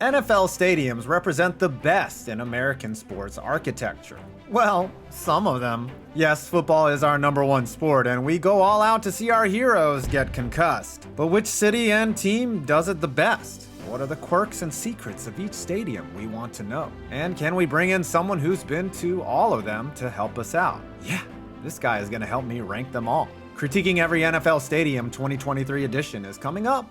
NFL stadiums represent the best in American sports architecture. Well, some of them. Yes, football is our number one sport, and we go all out to see our heroes get concussed. But which city and team does it the best? What are the quirks and secrets of each stadium? We want to know. And can we bring in someone who's been to all of them to help us out? Yeah, this guy is going to help me rank them all. Critiquing Every NFL Stadium 2023 edition is coming up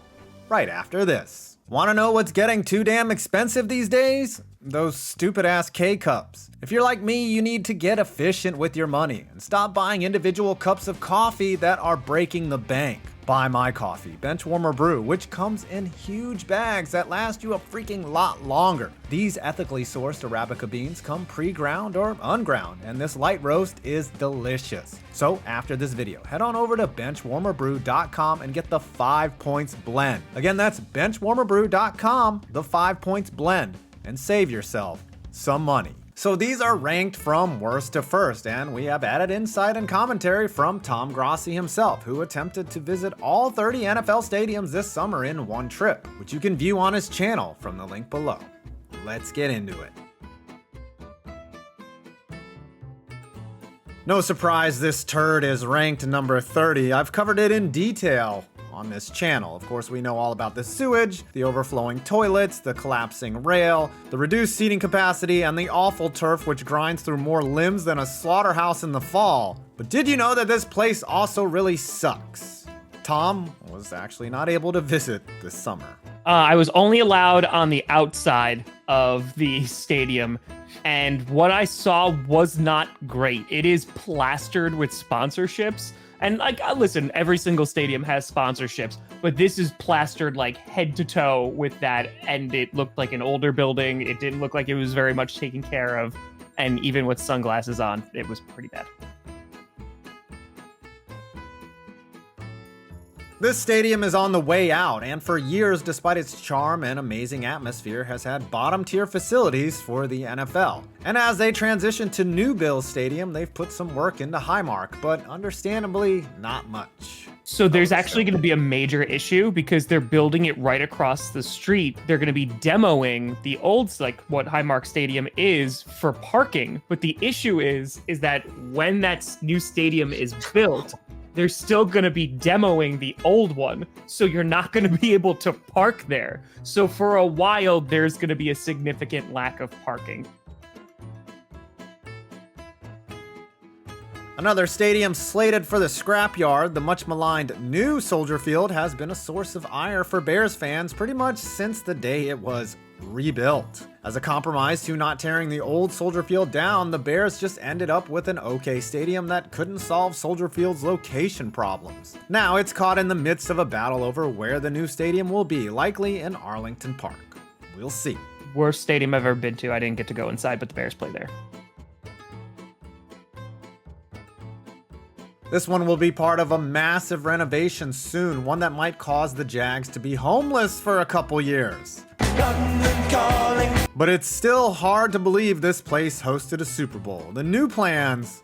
right after this. Want to know what's getting too damn expensive these days? Those stupid ass K-cups. If you're like me, you need to get efficient with your money and stop buying individual cups of coffee that are breaking the bank. Buy my coffee, Benchwarmer Brew, which comes in huge bags that last you a freaking lot longer. These ethically sourced Arabica beans come pre-ground or unground, and this light roast is delicious. So after this video, head on over to benchwarmerbrew.com and get the 5 points blend. Again, that's benchwarmerbrew.com, the 5 points blend, and save yourself some money. So these are ranked from worst to first, and we have added insight and commentary from Tom Grossi himself, who attempted to visit all 30 NFL stadiums this summer in one trip, which you can view on his channel from the link below. Let's get into it. No surprise this turd is ranked number 30. I've covered it in detail on this channel. Of course, we know all about the sewage, the overflowing toilets, the collapsing rail, the reduced seating capacity, and the awful turf which grinds through more limbs than a slaughterhouse in the fall. But did you know that this place also really sucks? Tom was actually not able to visit this summer. I was only allowed on the outside of the stadium, and what I saw was not great. It is plastered with sponsorships. And listen, every single stadium has sponsorships, but this is plastered like head to toe with that. And it looked like an older building. It didn't look like it was very much taken care of. And even with sunglasses on, it was pretty bad. This stadium is on the way out, and for years, despite its charm and amazing atmosphere, has had bottom-tier facilities for the NFL. And as they transition to new Bills Stadium, they've put some work into Highmark, but understandably, not much. So there's actually going to be a major issue because they're building it right across the street. They're going to be demoing the old, like what Highmark Stadium is for parking. But the issue is that when that new stadium is built, they're still going to be demoing the old one, so you're not going to be able to park there. So for a while, there's going to be a significant lack of parking. Another stadium slated for the scrapyard, the much maligned new Soldier Field has been a source of ire for Bears fans pretty much since the day it was rebuilt. As a compromise to not tearing the old Soldier Field down, the Bears just ended up with an okay stadium that couldn't solve Soldier Field's location problems. Now it's caught in the midst of a battle over where the new stadium will be, likely in Arlington Park. We'll see. Worst stadium I've ever been to. I didn't get to go inside, but the Bears play there. This one will be part of a massive renovation soon, one that might cause the Jags to be homeless for a couple years. But it's still hard to believe this place hosted a Super Bowl. The new plans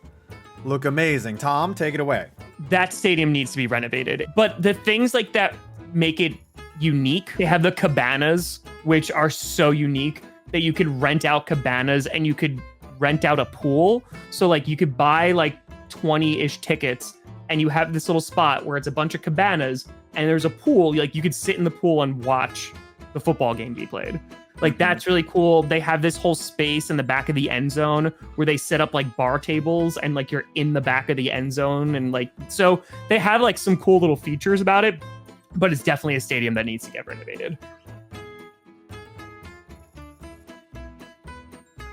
look amazing. Tom, take it away. That stadium needs to be renovated. But the things like that make it unique. They have the cabanas, which are so unique that you could rent out cabanas and you could rent out a pool. So like you could buy like 20-ish tickets and you have this little spot where it's a bunch of cabanas and there's a pool. Like you could sit in the pool and watch the football game be played. Like that's really cool. They have this whole space in the back of the end zone where they set up like bar tables and like you're in the back of the end zone. And like, so they have like some cool little features about it, but it's definitely a stadium that needs to get renovated.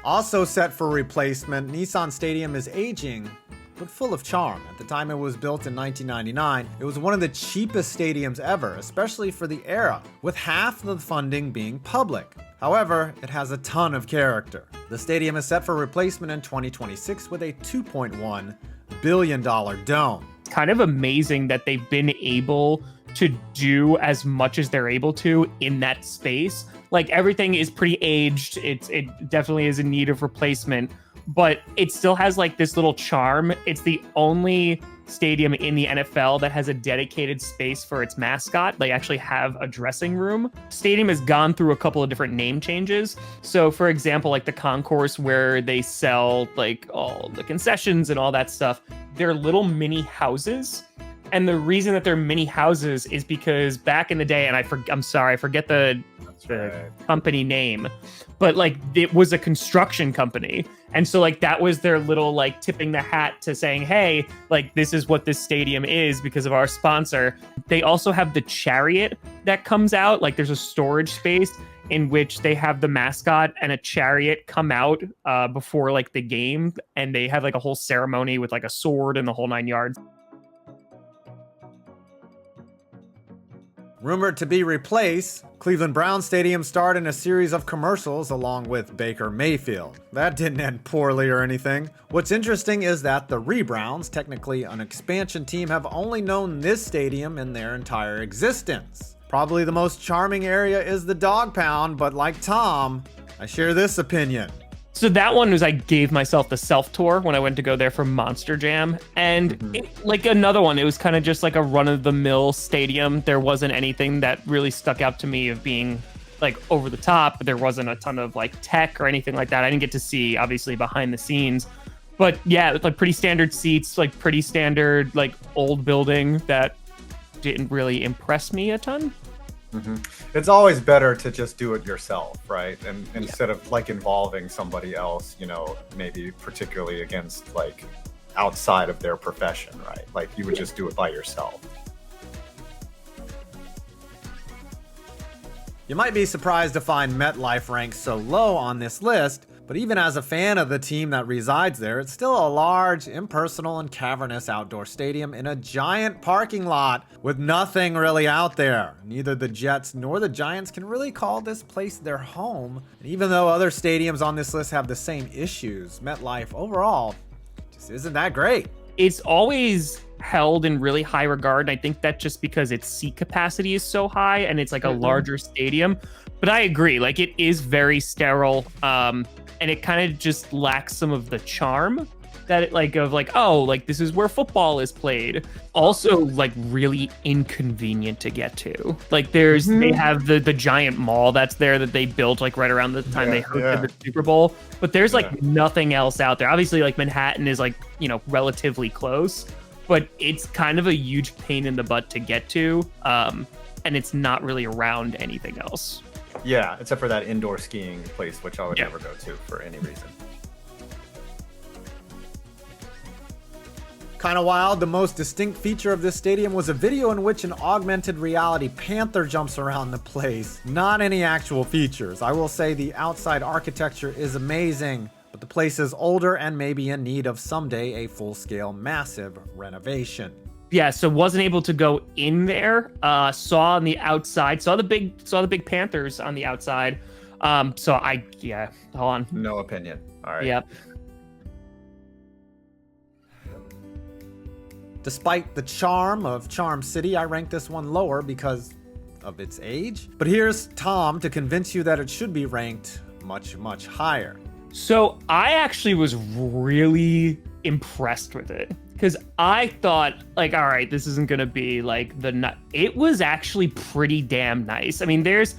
Also set for replacement, Nissan Stadium is aging, but full of charm. At the time it was built in 1999, it was one of the cheapest stadiums ever, especially for the era, with half the funding being public. However, it has a ton of character. The stadium is set for replacement in 2026 with a $2.1 billion dome. It's kind of amazing that they've been able to do as much as they're able to in that space. Like everything is pretty aged. It definitely is in need of replacement, but it still has like this little charm. It's the only stadium in the NFL that has a dedicated space for its mascot. They actually have a dressing room. Stadium has gone through a couple of different name changes. So for example, like the concourse where they sell like all the concessions and all that stuff, they're little mini houses. And the reason that they're mini houses is because back in the day, and I'm sorry, I forget the company name, but like it was a construction company. And so like that was their little like tipping the hat to saying, hey, like this is what this stadium is because of our sponsor. They also have the chariot that comes out. Like there's a storage space in which they have the mascot and a chariot come out before like the game. And they have like a whole ceremony with like a sword and the whole 9 yards. Rumored to be replaced, Cleveland Browns Stadium starred in a series of commercials along with Baker Mayfield. That didn't end poorly or anything. What's interesting is that the Re-Browns, technically an expansion team, have only known this stadium in their entire existence. Probably the most charming area is the Dog Pound, but like Tom, I share this opinion. So that one was I gave myself the self-tour when I went to go there for Monster Jam. And like another one, it was kind of just like a run-of-the-mill stadium. There wasn't anything that really stuck out to me of being like over the top. But there wasn't a ton of like tech or anything like that. I didn't get to see, obviously, behind the scenes. But yeah, it's like pretty standard seats, like pretty standard like old building that didn't really impress me a ton. It's always better to just do it yourself, right? And instead of like involving somebody else, you know, maybe particularly against like outside of their profession, right? Like you would just do it by yourself. You might be surprised to find MetLife ranked so low on this list, but even as a fan of the team that resides there, it's still a large, impersonal, and cavernous outdoor stadium in a giant parking lot with nothing really out there. Neither the Jets nor the Giants can really call this place their home. And even though other stadiums on this list have the same issues, MetLife overall just isn't that great. It's always held in really high regard. I think that just because its seat capacity is so high and it's like a larger stadium. But I agree, like it is very sterile, and it kind of just lacks some of the charm that it like of like, oh, like this is where football is played. Also like really inconvenient to get to. Like there's they have the giant mall that's there that they built like right around the time they hosted the Super Bowl. But there's like nothing else out there. Obviously like Manhattan is like, you know, relatively close, but it's kind of a huge pain in the butt to get to. And it's not really around anything else. Yeah, except for that indoor skiing place, which I would never go to for any reason. Kind of wild, the most distinct feature of this stadium was a video in which an augmented reality panther jumps around the place. Not any actual features. I will say the outside architecture is amazing, but the place is older and maybe in need of someday a full-scale massive renovation. Yeah, so wasn't able to go in there. Saw on the outside, saw the big Panthers on the outside. Hold on. No opinion. All right. Yep. Despite the charm of Charm City, I rank this one lower because of its age. But here's Tom to convince you that it should be ranked much, much higher. So I actually was really impressed with it because I thought like, all right, this isn't gonna be like it was actually pretty damn nice. I mean, there's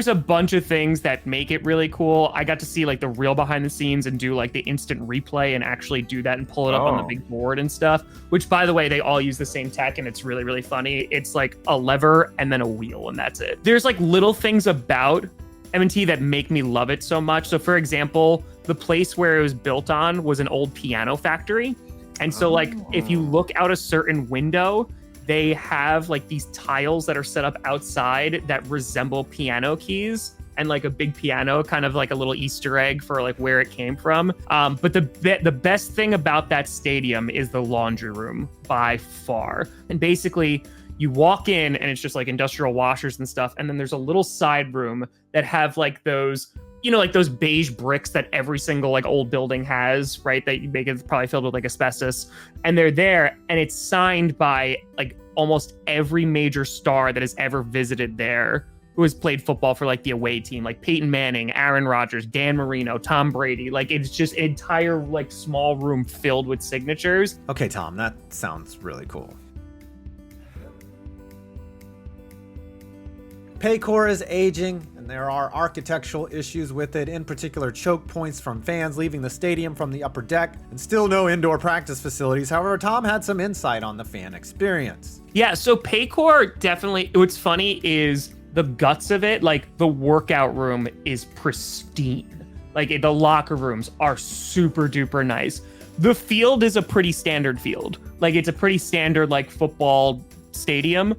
a bunch of things that make it really cool. I got to see like the real behind the scenes and do like the instant replay and actually do that and pull it up on the big board and stuff, which by the way, they all use the same tech and it's really, really funny. It's like a lever and then a wheel and that's it. There's like little things about M&T that make me love it so much. So for example, the place where it was built on was an old piano factory. And so like, if you look out a certain window, they have like these tiles that are set up outside that resemble piano keys and like a big piano, kind of like a little Easter egg for like where it came from. But the best thing about that stadium is the laundry room by far. And basically you walk in and it's just like industrial washers and stuff. And then there's a little side room that have like those, you know, like those beige bricks that every single like old building has, right? That you make it probably filled with like asbestos. And they're there and it's signed by like almost every major star that has ever visited there who has played football for like the away team, like Peyton Manning, Aaron Rodgers, Dan Marino, Tom Brady. Like it's just an entire like small room filled with signatures. Okay, Tom, that sounds really cool. Paycor is aging, and there are architectural issues with it, in particular choke points from fans leaving the stadium from the upper deck, and still no indoor practice facilities. However, Tom had some insight on the fan experience. Yeah, so Paycor definitely, what's funny is the guts of it, like the workout room is pristine. Like the locker rooms are super duper nice. The field is a pretty standard field. Like it's a pretty standard like football stadium.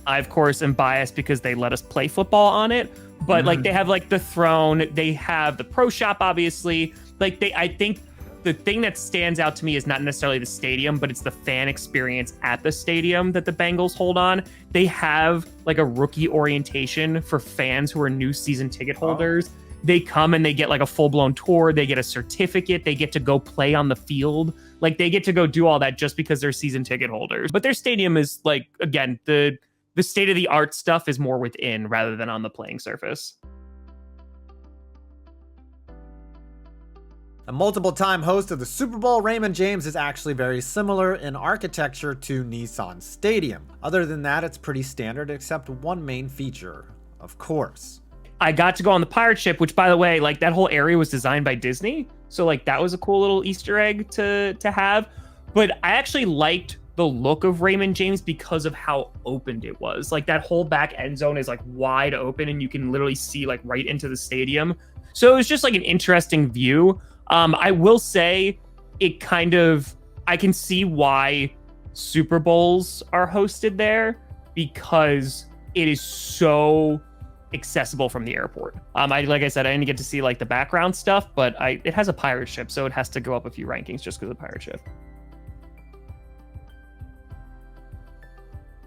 I, of course, am biased because they let us play football on it. But like they have like the throne, they have the pro shop, obviously. Like I think the thing that stands out to me is not necessarily the stadium, but it's the fan experience at the stadium that the Bengals hold on. They have like a rookie orientation for fans who are new season ticket holders. They come and they get like a full-blown tour. They get a certificate. They get to go play on the field. Like they get to go do all that just because they're season ticket holders. But their stadium is like, again, the state-of-the-art stuff is more within rather than on the playing surface. A multiple-time host of the Super Bowl, Raymond James is actually very similar in architecture to Nissan Stadium. Other than that, it's pretty standard except one main feature, of course. I got to go on the pirate ship, which, by the way, like that whole area was designed by Disney. So like that was a cool little Easter egg to have. But I actually liked the look of Raymond James because of how opened it was. Like that whole back end zone is like wide open and you can literally see like right into the stadium. So it was just like an interesting view. I will say it kind of, I can see why Super Bowls are hosted there because it is so accessible from the airport. Like I said, I didn't get to see like the background stuff, but it has a pirate ship, so it has to go up a few rankings just because of the pirate ship.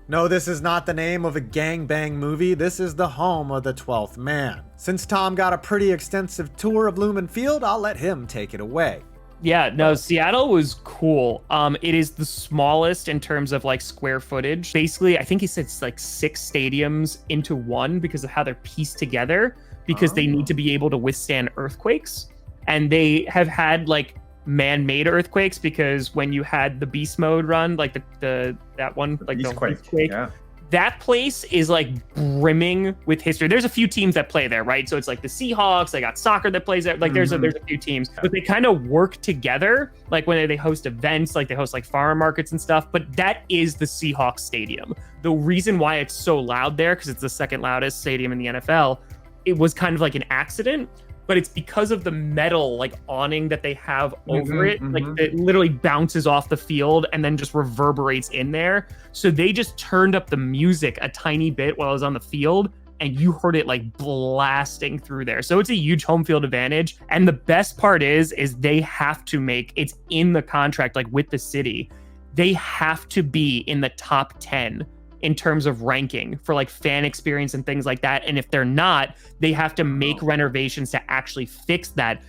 No, this is not the name of a gangbang movie. This is the home of the 12th man. Since Tom got a pretty extensive tour of Lumen Field, I'll let him take it away. Yeah, no, Seattle was cool. It is the smallest in terms of like square footage. Basically, I think he said it's like 6 stadiums into one because of how they're pieced together, because they need to be able to withstand earthquakes. And they have had like man-made earthquakes because when you had the beast mode run, like that one, like the Beastquake, yeah. That place is like brimming with history. There's a few teams that play there, right? So it's like the Seahawks, they got soccer that plays there. Like there's a few teams, but they kind of work together. Like when they host events, like they host like farm markets and stuff, but that is the Seahawks stadium. The reason why it's so loud there, because it's the second loudest stadium in the NFL, it was kind of like an accident, but it's because of the metal like awning that they have over it. Like it literally bounces off the field and then just reverberates in there. So they just turned up the music a tiny bit while I was on the field and you heard it like blasting through there. So it's a huge home field advantage. And the best part is they have to make, it's in the contract, like with the city, they have to be in the top 10 in terms of ranking for like fan experience and things like that. And if they're not, they have to make renovations to actually fix that.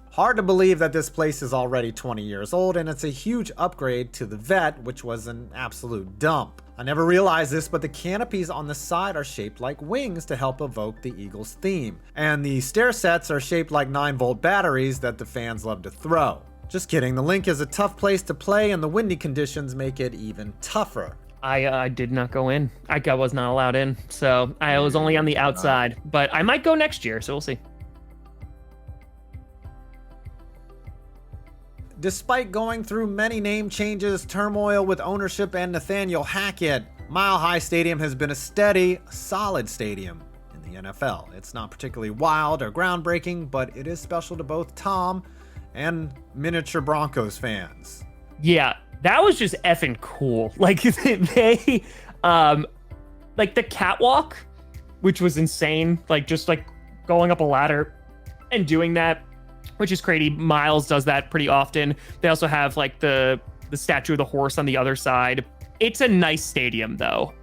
Hard to believe that this place is already 20 years old, and it's a huge upgrade to the Vet, which was an absolute dump. I never realized this, but the canopies on the side are shaped like wings to help evoke the Eagles theme. And the stair sets are shaped like 9-volt batteries that the fans love to throw. Just kidding, the Link is a tough place to play and the windy conditions make it even tougher. I did not go in. I was not allowed in, so I was only on the outside. But I might go next year, so we'll see. Despite going through many name changes, turmoil with ownership and Nathaniel Hackett, Mile High Stadium has been a steady, solid stadium in the NFL. It's not particularly wild or groundbreaking, but it is special to both Tom and miniature Broncos fans. Yeah, that was just effing cool. Like they like the catwalk, which was insane. Like just like going up a ladder and doing that, which is crazy. Miles does that pretty often. They also have like the statue of the horse on the other side. It's a nice stadium though.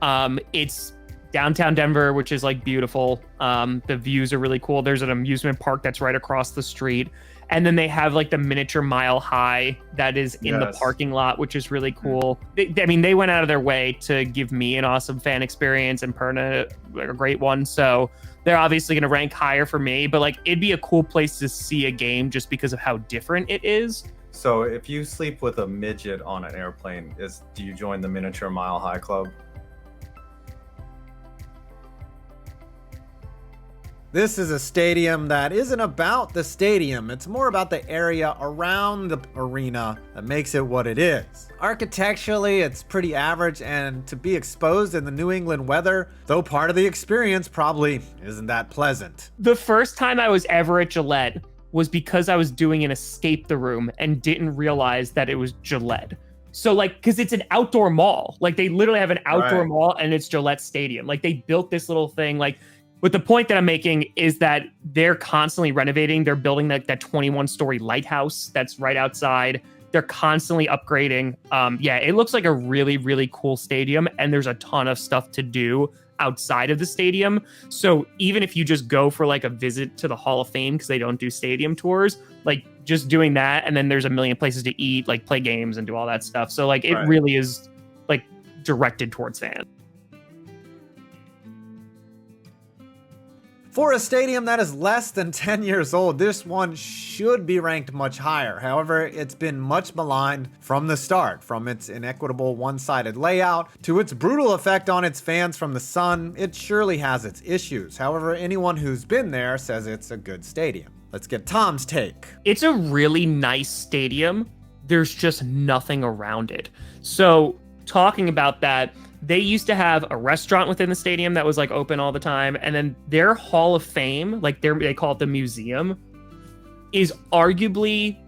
It's downtown Denver, which is like beautiful. The views are really cool. There's an amusement park that's right across the street. And then they have like the miniature Mile High that is in the parking lot, which is really cool. They went out of their way to give me an awesome fan experience and Perna a great one. So they're obviously going to rank higher for me, but like it'd be a cool place to see a game just because of how different it is. So if you sleep with a midget on an airplane, do you join the Miniature Mile High Club? This is a stadium that isn't about the stadium. It's more about the area around the arena that makes it what it is. Architecturally, it's pretty average, and to be exposed in the New England weather, though part of the experience probably isn't that pleasant. The first time I was ever at Gillette was because I was doing an escape the room and didn't realize that it was Gillette. So like, cause it's an outdoor mall. Like they literally have an outdoor mall and it's Gillette Stadium. Like they built this little thing. Like, but the point that I'm making is that they're constantly renovating. They're building that 21-story lighthouse that's right outside. They're constantly upgrading. It looks like a really, really cool stadium, and there's a ton of stuff to do outside of the stadium. So even if you just go for like a visit to the Hall of Fame, because they don't do stadium tours, like just doing that, and then there's a million places to eat, like play games and do all that stuff. So like it really is like directed towards fans. For a stadium that is less than 10 years old, this one should be ranked much higher. However, it's been much maligned from the start, from its inequitable one-sided layout to its brutal effect on its fans from the sun. It surely has its issues. However, anyone who's been there says it's a good stadium. Let's get Tom's take. It's a really nice stadium. There's just nothing around it. So talking about that, they used to have a restaurant within the stadium that was like open all the time. And then their Hall of Fame, like they call it the museum, is arguably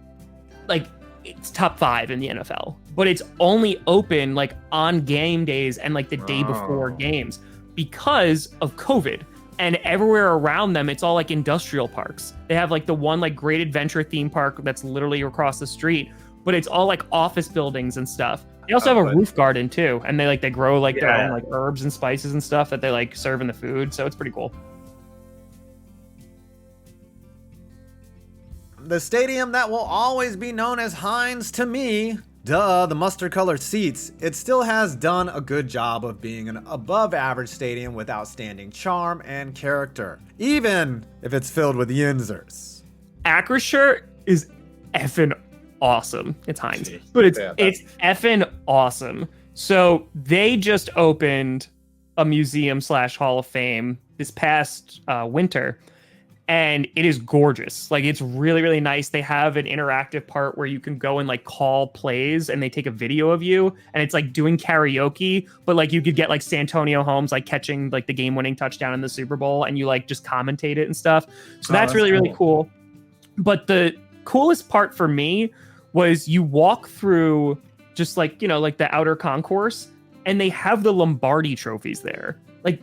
like it's top 5 in the NFL, but it's only open like on game days and like the day before games because of COVID. And everywhere around them, it's all like industrial parks. They have like the one like Great Adventure theme park that's literally across the street, but it's all like office buildings and stuff. They also have a roof garden too, and they grow like their own like herbs and spices and stuff that they like serve in the food. So it's pretty cool. The stadium that will always be known as Heinz to me, the mustard-colored seats, it still has done a good job of being an above-average stadium with outstanding charm and character, even if it's filled with yinzers. Acrisure is effing awesome. It's Heinz, but it's effing awesome. So they just opened a museum / Hall of Fame this past winter, and it is gorgeous. Like it's really, really nice. They have an interactive part where you can go and like call plays and they take a video of you, and it's like doing karaoke, but like you could get like Santonio Holmes like catching like the game-winning touchdown in the Super Bowl, and you like just commentate it and stuff. So that's really, really cool. But the coolest part for me was you walk through just like, you know, like the outer concourse, and they have the Lombardi trophies there. Like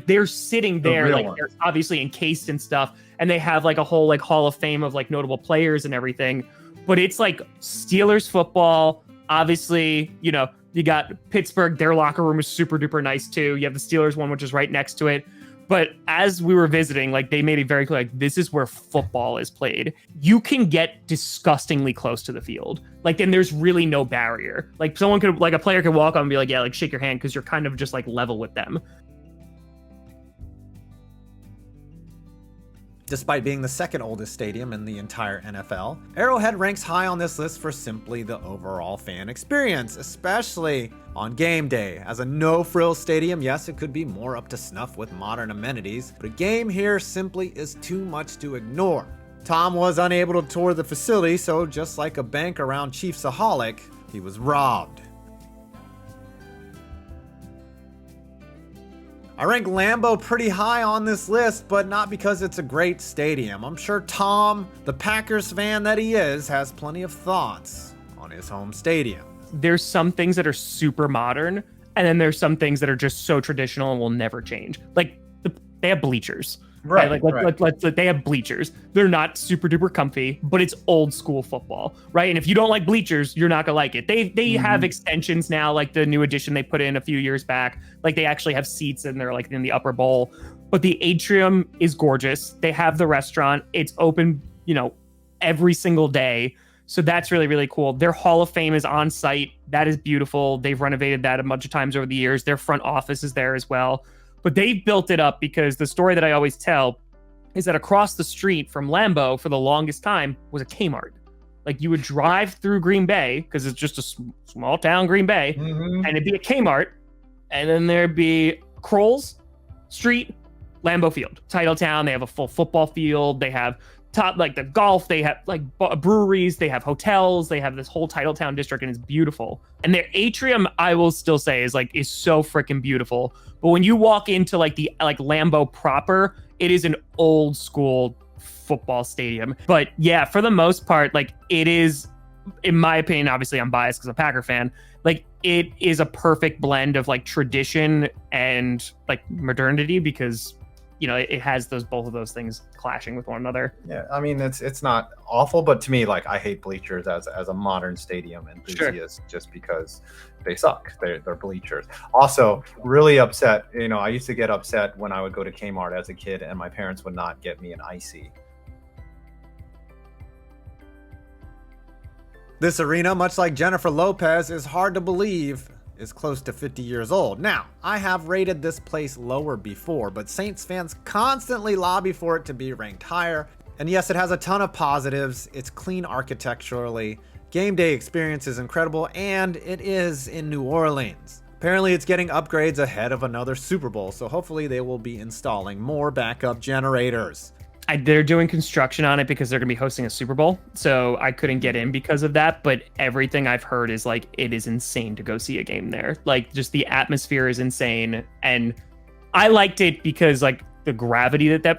they're sitting there, like they're obviously encased and stuff, and they have like a whole like Hall of Fame of like notable players and everything. But it's like Steelers football. Obviously, you know, you got Pittsburgh, their locker room is super duper nice too. You have the Steelers one, which is right next to it. But as we were visiting, like they made it very clear, like this is where football is played. You can get disgustingly close to the field. Like then there's really no barrier. Like someone could, like a player could walk on and be like, yeah, like shake your hand, because you're kind of just like level with them. Despite being the second oldest stadium in the entire NFL, Arrowhead ranks high on this list for simply the overall fan experience, especially on game day. As a no-frills stadium, yes, it could be more up to snuff with modern amenities, but a game here simply is too much to ignore. Tom was unable to tour the facility, so just like a bank around Chiefsaholic, he was robbed. I rank Lambeau pretty high on this list, but not because it's a great stadium. I'm sure Tom, the Packers fan that he is, has plenty of thoughts on his home stadium. There's some things that are super modern, and then there's some things that are just so traditional and will never change. Like they have bleachers. Right? Right, Like right. they have bleachers. They're not super duper comfy, but it's old school football, right? And if you don't like bleachers, you're not gonna like it. They have extensions now, like the new addition they put in a few years back. Like they actually have seats and they're like in the upper bowl. But the atrium is gorgeous. They have the restaurant. It's open, every single day. So that's really, really cool. Their Hall of Fame is on site. That is beautiful. They've renovated that a bunch of times over the years. Their front office is there as well. But they've built it up because the story that I always tell is that across the street from Lambeau for the longest time was a Kmart. Like you would drive through Green Bay because it's just a small town, Green Bay, and it'd be a Kmart. And then there'd be Kroll's Street, Lambeau Field, Titletown. They have a full football field. They have the golf. They have like breweries. They have hotels. They have this whole Titletown district, and it's beautiful. And their atrium, I will still say, is so freaking beautiful. But when you walk into like Lambeau proper, it is an old school football stadium. But yeah, for the most part, like it is, in my opinion, obviously I'm biased because I'm a Packer fan. Like it is a perfect blend of like tradition and like modernity because it has both of those things clashing with one another. Yeah, I mean it's not awful, but to me, like I hate bleachers as a modern stadium enthusiast, just because they suck. They're bleachers. Also, really upset. I used to get upset when I would go to Kmart as a kid, and my parents would not get me an icy. This arena, much like Jennifer Lopez, is hard to believe is close to 50 years old. Now, I have rated this place lower before, but Saints fans constantly lobby for it to be ranked higher. And yes, it has a ton of positives. It's clean architecturally, game day experience is incredible, and it is in New Orleans. Apparently it's getting upgrades ahead of another Super Bowl, so hopefully they will be installing more backup generators. They're doing construction on it because they're going to be hosting a Super Bowl. So I couldn't get in because of that. But everything I've heard is like, it is insane to go see a game there. Like just the atmosphere is insane. And I liked it because like the gravity that that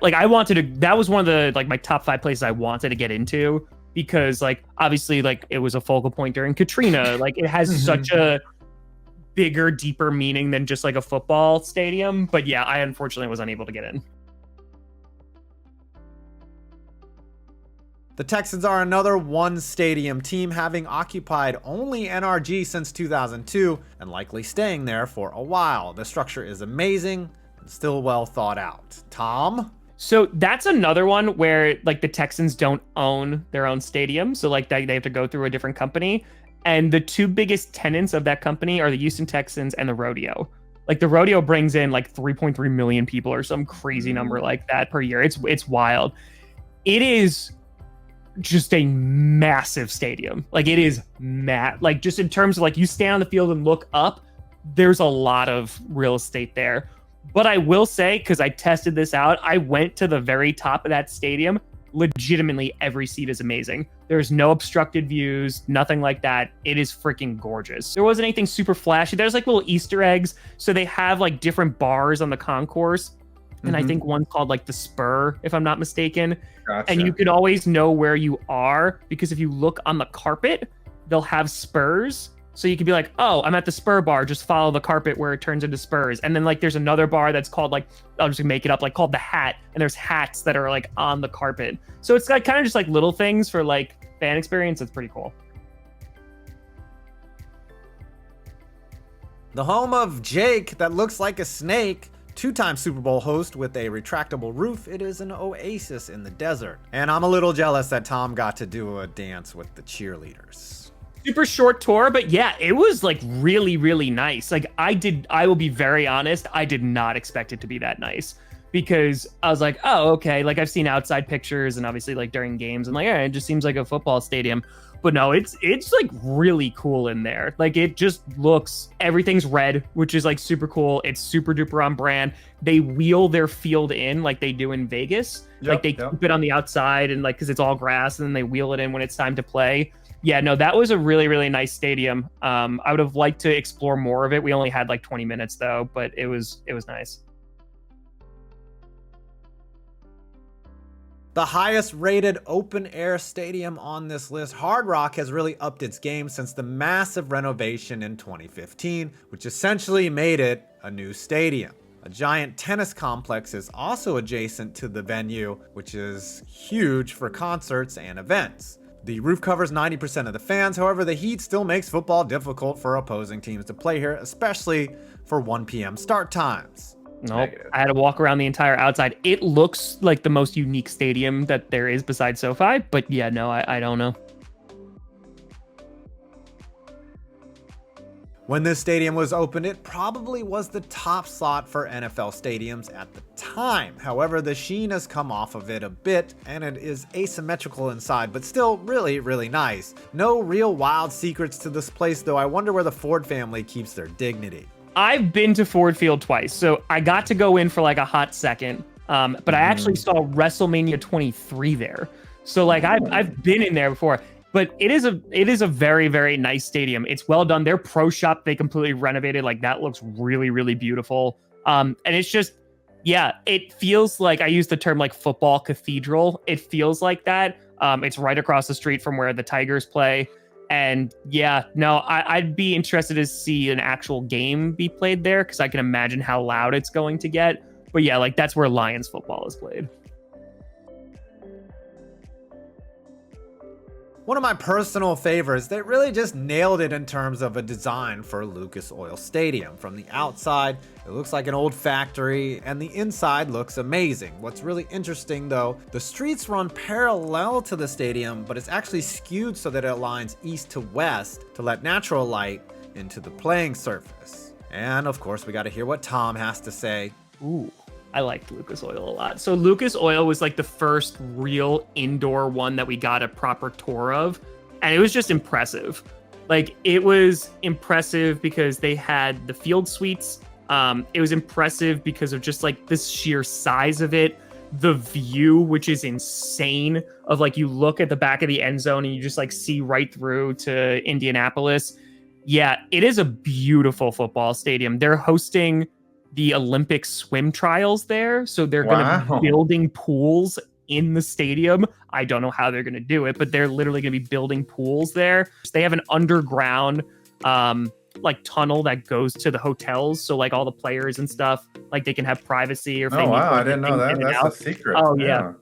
was one of the like my top 5 places I wanted to get into because like, obviously like it was a focal point during Katrina. Like it has such a bigger, deeper meaning than just like a football stadium. But yeah, I unfortunately was unable to get in. The Texans are another one-stadium team, having occupied only NRG since 2002 and likely staying there for a while. The structure is amazing and still well thought out. Tom? So that's another one where like the Texans don't own their own stadium. So like they have to go through a different company. And the 2 biggest tenants of that company are the Houston Texans and the Rodeo. Like the Rodeo brings in like 3.3 million people or some crazy number like that per year. It's wild. It is just a massive stadium. Like it is like just in terms of like you stand on the field and look up, there's a lot of real estate there. But I will say, because I tested this out, I went to the very top of that stadium. Legitimately, every seat is amazing. There's no obstructed views, nothing like that. It is freaking gorgeous. There wasn't anything super flashy. There's like little Easter eggs. So they have like different bars on the concourse. And I think one's called like the Spur, if I'm not mistaken. Gotcha. And you could always know where you are because if you look on the carpet, they'll have spurs. So you could be like, oh, I'm at the Spur bar. Just follow the carpet where it turns into spurs. And then like there's another bar that's called like, I'll just make it up, like called the Hat. And there's hats that are like on the carpet. So it's like kind of just like little things for like fan experience. It's pretty cool. The home of Jake that looks like a snake. 2-time Super Bowl host with a retractable roof, it is an oasis in the desert. And I'm a little jealous that Tom got to do a dance with the cheerleaders. Super short tour, but yeah, it was like really, really nice. Like I will be very honest, I did not expect it to be that nice because I was like, oh, okay. Like I've seen outside pictures and obviously like during games and like, yeah, it just seems like a football stadium. But no, it's like really cool in there. Like it just looks, everything's red, which is like super cool. It's super duper on brand. They wheel their field in like they do in Vegas. Like they keep it on the outside and like, cause it's all grass and then they wheel it in when it's time to play. Yeah, no, that was a really, really nice stadium. I would have liked to explore more of it. We only had like 20 minutes though, but it was nice. The highest rated open air stadium on this list, Hard Rock has really upped its game since the massive renovation in 2015, which essentially made it a new stadium. A giant tennis complex is also adjacent to the venue, which is huge for concerts and events. The roof covers 90% of the fans, however, the heat still makes football difficult for opposing teams to play here, especially for 1 p.m. start times. Nope. I had to walk around the entire outside. It looks like the most unique stadium that there is besides SoFi, but yeah, no, I don't know. When this stadium was opened, it probably was the top slot for NFL stadiums at the time. However, the sheen has come off of it a bit, and it is asymmetrical inside, but still really, really nice. No real wild secrets to this place, though. I wonder where the Ford family keeps their dignity. I've been to Ford Field twice, so I got to go in for like a hot second, but I actually saw WrestleMania 23 there. So like I've been in there before. But it is a very, very nice stadium. It's well done. Their pro shop, they completely renovated. Like that looks really, really beautiful. And it's just, yeah, it feels like, I use the term like football cathedral. It feels like that. It's right across the street from where the Tigers play. And yeah, no, I'd be interested to see an actual game be played there because I can imagine how loud it's going to get. But yeah, like that's where Lions football is played. One of my personal favorites, they really just nailed it in terms of a design for Lucas Oil Stadium. From the outside, it looks like an old factory, and the inside looks amazing. What's really interesting though, the streets run parallel to the stadium, but it's actually skewed so that it aligns east to west to let natural light into the playing surface. And of course, we got to hear what Tom has to say. Ooh. I liked Lucas Oil a lot. So Lucas Oil was like the first real indoor one that we got a proper tour of. And it was just impressive. Like it was impressive because they had the field suites. It was impressive because of just like the sheer size of it. The view, which is insane, of like you look at the back of the end zone and you just like see right through to Indianapolis. Yeah, it is a beautiful football stadium. They're hosting the Olympic swim trials there. So they're going to be building pools in the stadium. I don't know how they're going to do it, but they're literally going to be building pools there. They have an underground like tunnel that goes to the hotels. So like all the players and stuff, like they can have privacy or oh, wow. I didn't know that. That's a secret. Oh, yeah.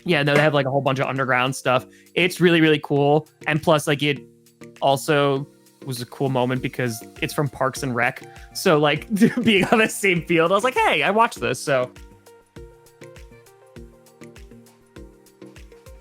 Yeah, no, they have like a whole bunch of underground stuff. It's really, really cool. And plus like it also was a cool moment because it's from Parks and Rec. So like being on the same field, I was like, hey, I watched this. So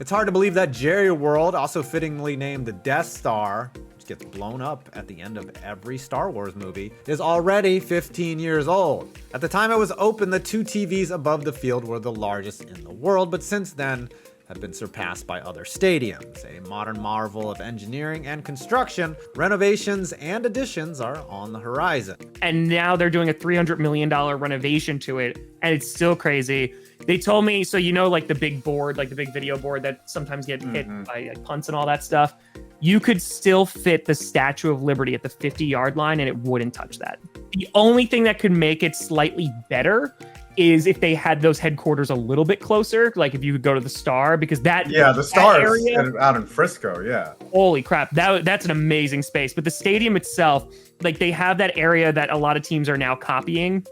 it's hard to believe that Jerry World, also fittingly named the Death Star, which gets blown up at the end of every Star Wars movie, is already 15 years old. At the time it was open, the 2 TVs above the field were the largest in the world, but since then have been surpassed by other stadiums. A modern marvel of engineering and construction, renovations and additions are on the horizon. And now they're doing a $300 million renovation to it, and it's still crazy. They told me, so you know, like the big board, like the big video board that sometimes get hit by like, punts and all that stuff, you could still fit the Statue of Liberty at the 50-yard line and it wouldn't touch that. The only thing that could make it slightly better is if they had those headquarters a little bit closer, like if you could go to the Star, because that the Star is out in Frisco. Yeah, holy crap, that's an amazing space. But the stadium itself, like they have that area that a lot of teams are now copying,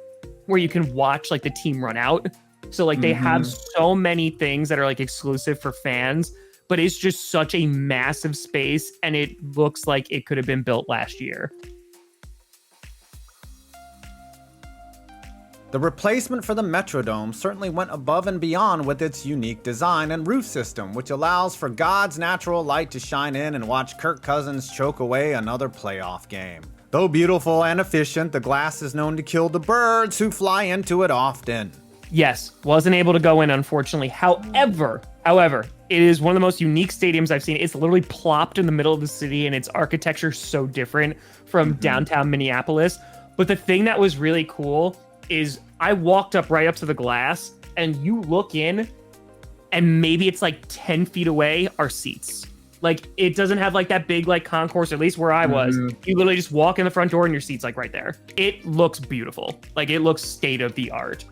where you can watch like the team run out. So like they have so many things that are like exclusive for fans, but it's just such a massive space, and it looks like it could have been built last year. The replacement for the Metrodome certainly went above and beyond with its unique design and roof system, which allows for God's natural light to shine in and watch Kirk Cousins choke away another playoff game. Though beautiful and efficient, the glass is known to kill the birds who fly into it often. Yes, wasn't able to go in, unfortunately. However, it is one of the most unique stadiums I've seen. It's literally plopped in the middle of the city, and its architecture is so different from downtown Minneapolis. But the thing that was really cool is I walked right up to the glass, and you look in, and maybe it's like 10 feet away are seats. Like, it doesn't have like that big like concourse, at least where I was. You literally just walk in the front door and your seat's like right there. It looks beautiful. Like, it looks state of the art.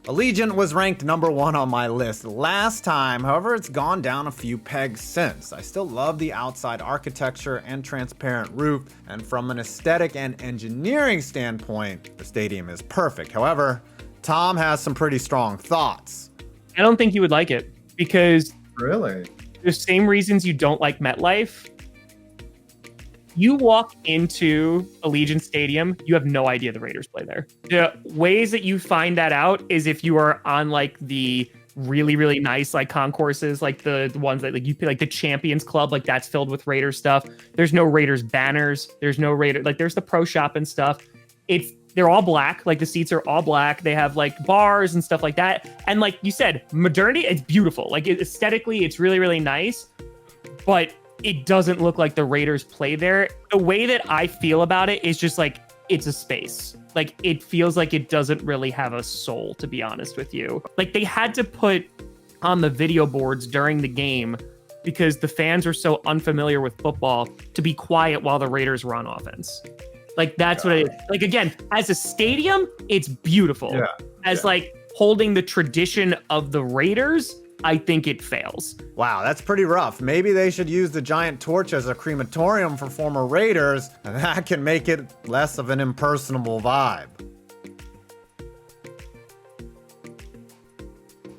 Allegiant was ranked number 1 on my list last time, however it's gone down a few pegs since. I still love the outside architecture and transparent roof, and from an aesthetic and engineering standpoint, the stadium is perfect. However, Tom has some pretty strong thoughts. I don't think you would like it because Really? the same reasons you don't like MetLife. You walk into Allegiant Stadium, you have no idea the Raiders play there. The ways that you find that out is if you are on like the really, really nice like concourses, like the ones that like you like the Champions Club, like that's filled with Raiders stuff. There's no Raiders banners. There's no Raider, like there's the pro shop and stuff. They're all black, like the seats are all black. They have like bars and stuff like that. And like you said, modernity, it's beautiful. Like aesthetically, it's really, really nice. But it doesn't look like the Raiders play there. The way that I feel about it is just like, it's a space. Like, it feels like it doesn't really have a soul, to be honest with you. Like, they had to put on the video boards during the game because the fans were so unfamiliar with football to be quiet while the Raiders were on offense. Like, that's what it is. Like, again, as a stadium, it's beautiful. Yeah. As like holding the tradition of the Raiders, I think it fails. Wow, that's pretty rough. Maybe they should use the giant torch as a crematorium for former Raiders, and that can make it less of an impersonable vibe.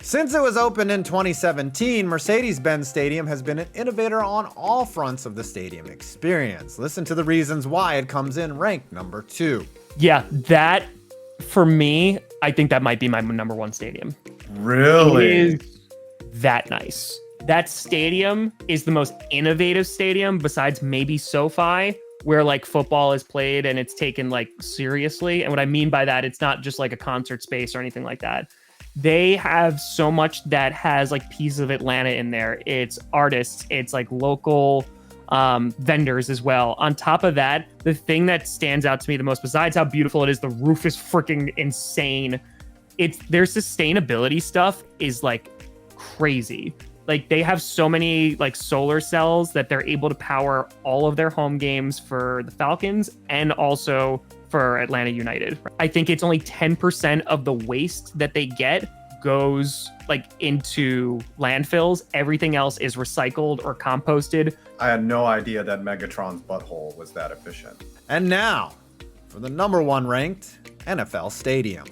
Since it was opened in 2017, Mercedes-Benz Stadium has been an innovator on all fronts of the stadium experience. Listen to the reasons why it comes in ranked number 2. Yeah, that, for me, I think that might be my number 1 stadium. Really? It is that nice. That stadium is the most innovative stadium besides maybe SoFi, where like football is played and it's taken like seriously. And what I mean by that, it's not just like a concert space or anything like that. They have so much that has like pieces of Atlanta in there. It's artists, it's like local vendors as well. On top of that, the thing that stands out to me the most, besides how beautiful it is, the roof is freaking insane. Their sustainability stuff is like crazy. Like, they have so many like solar cells that they're able to power all of their home games for the Falcons and also for Atlanta United. I think it's only 10% of the waste that they get goes like into landfills. Everything else is recycled or composted. I had no idea that Megatron's butthole was that efficient. And now, for the number 1 ranked NFL Stadium.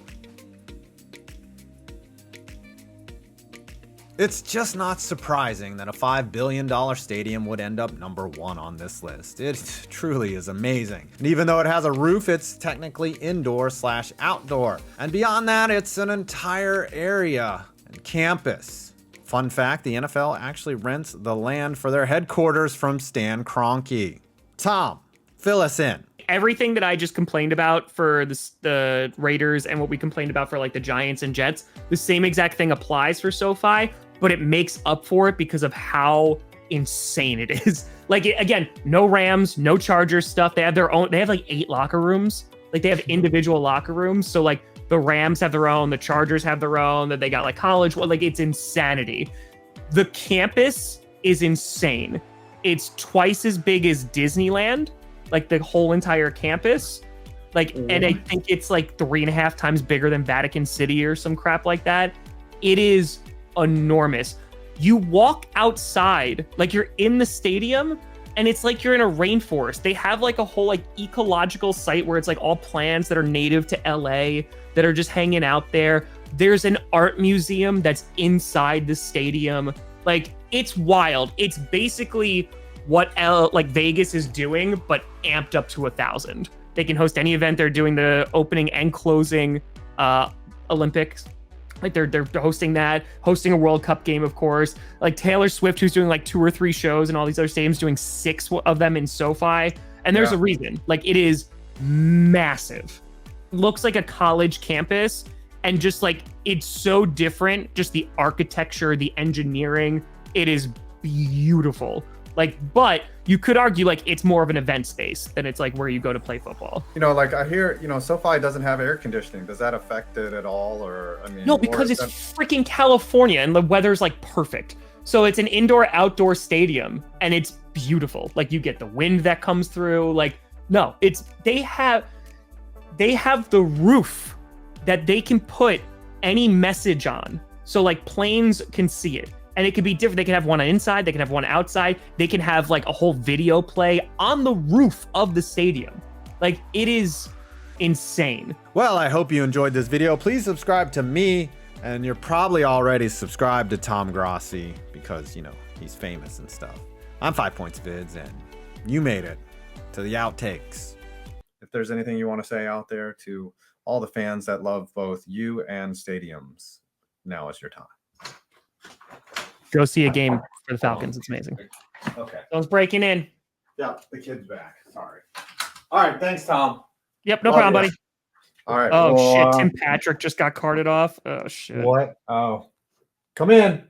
It's just not surprising that a $5 billion stadium would end up number 1 on this list. It truly is amazing. And even though it has a roof, it's technically indoor/outdoor. And beyond that, it's an entire area and campus. Fun fact, the NFL actually rents the land for their headquarters from Stan Kroenke. Tom, fill us in. Everything that I just complained about for the Raiders and what we complained about for like the Giants and Jets, the same exact thing applies for SoFi, but it makes up for it because of how insane it is. Like, again, no Rams, no Chargers stuff. They have their own, they have like 8 locker rooms. Like, they have individual locker rooms. So like the Rams have their own, the Chargers have their own, that they got like college. Well, like, it's insanity. The campus is insane. It's twice as big as Disneyland, like the whole entire campus. Like, and I think it's like 3.5 times bigger than Vatican City or some crap like that. It is enormous. You walk outside, like you're in the stadium, and it's like you're in a rainforest. They have like a whole like ecological site where it's like all plants that are native to LA that are just hanging out there. There's an art museum that's inside the stadium. Like, it's wild. It's basically what like Vegas is doing, but amped up to 1,000. They can host any event. They're doing the opening and closing Olympics. Like, they're hosting that, hosting a World Cup game, of course. Like, Taylor Swift, who's doing like 2 or 3 shows in all these other stadiums, doing 6 of them in SoFi. And there's a reason. Like, it is massive. Looks like a college campus. And just like, it's so different. Just the architecture, the engineering. It is beautiful. Like, but you could argue like it's more of an event space than it's like where you go to play football. You know, like I hear, you know, SoFi doesn't have air conditioning. Does that affect it at all? Or, I mean, no, because it's freaking California and the weather's like perfect. So it's an indoor-outdoor stadium and it's beautiful. Like, you get the wind that comes through. Like, no, they have the roof that they can put any message on. So like planes can see it. And it could be different. They can have one inside, they can have one outside, they can have like a whole video play on the roof of the stadium. Like, it is insane. Well, I hope you enjoyed this video. Please subscribe to me, and you're probably already subscribed to Tom Grossi because, you know, he's famous and stuff. I'm 5 Points Vids, and you made it to the outtakes. If there's anything you want to say out there to all the fans that love both you and stadiums, now is your time. Go see a game for the Falcons. It's amazing. Okay. Someone's breaking in. Yep, the kid's back. Sorry. All right, thanks, Tom. Yep, no problem, buddy. All right. Oh, well, shit. Tim Patrick just got carted off. Oh, shit. What? Oh, come in.